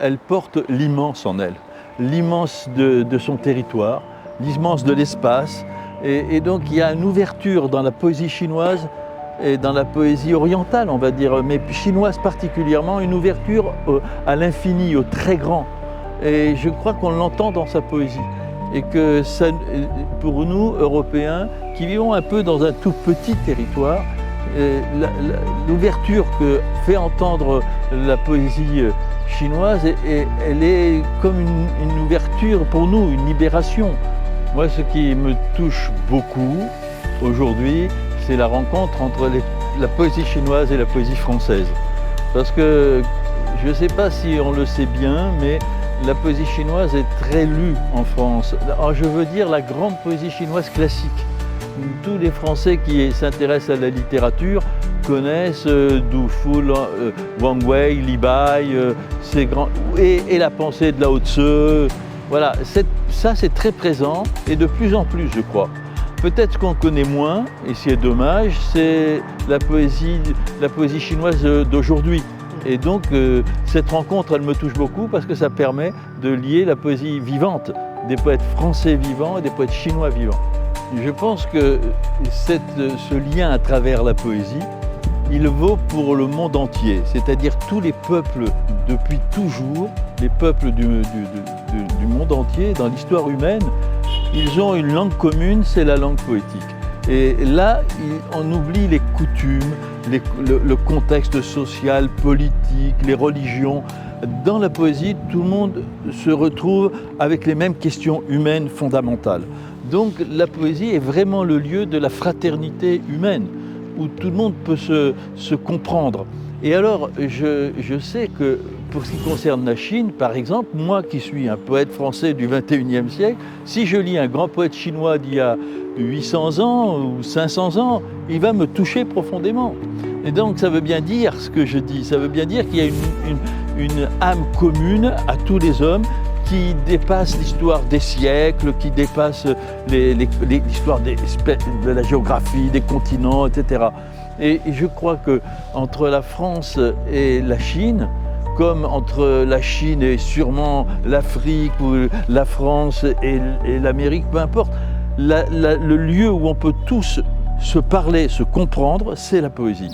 Elle porte l'immense en elle, l'immense de son territoire, l'immense de l'espace. Et donc il y a une ouverture dans la poésie chinoise et dans la poésie orientale, on va dire, mais chinoise particulièrement, une ouverture à l'infini, au très grand. Et je crois qu'on l'entend dans sa poésie. Et que ça, pour nous, Européens, qui vivons un peu dans un tout petit territoire, l'ouverture que fait entendre la poésie chinoise, elle est comme une ouverture pour nous, une libération. Moi, ce qui me touche beaucoup aujourd'hui, c'est la rencontre entre la poésie chinoise et la poésie française. Parce que je ne sais pas si on le sait bien, mais la poésie chinoise est très lue en France. Alors, je veux dire la grande poésie chinoise classique. Tous les Français qui s'intéressent à la littérature connaissent Du Fu, Wang Wei, Li Bai, ces grands, et la pensée de Lao Tse. Voilà, ça c'est très présent et de plus en plus, je crois. Peut-être ce qu'on connaît moins, et c'est dommage, c'est la poésie chinoise d'aujourd'hui. Et donc cette rencontre, elle me touche beaucoup parce que ça permet de lier la poésie vivante des poètes français vivants et des poètes chinois vivants. Je pense que ce lien à travers la poésie, il vaut pour le monde entier, c'est-à-dire tous les peuples depuis toujours, les peuples du monde entier, dans l'histoire humaine, ils ont une langue commune, c'est la langue poétique. Et là, on oublie les coutumes, le contexte social, politique, les religions. Dans la poésie, tout le monde se retrouve avec les mêmes questions humaines fondamentales. Donc la poésie est vraiment le lieu de la fraternité humaine, où tout le monde peut se comprendre. Et alors, je sais que pour ce qui concerne la Chine, par exemple, moi qui suis un poète français du XXIe siècle, si je lis un grand poète chinois d'il y a 800 ans ou 500 ans, il va me toucher profondément. Et donc ça veut bien dire ce que je dis, ça veut bien dire qu'il y a une âme commune à tous les hommes qui dépasse l'histoire des siècles, qui dépasse l'histoire de la géographie, des continents, etc. Et je crois qu'entre la France et la Chine, comme entre la Chine et sûrement l'Afrique ou la France et l'Amérique, peu importe, le lieu où on peut tous se parler, se comprendre, c'est la poésie.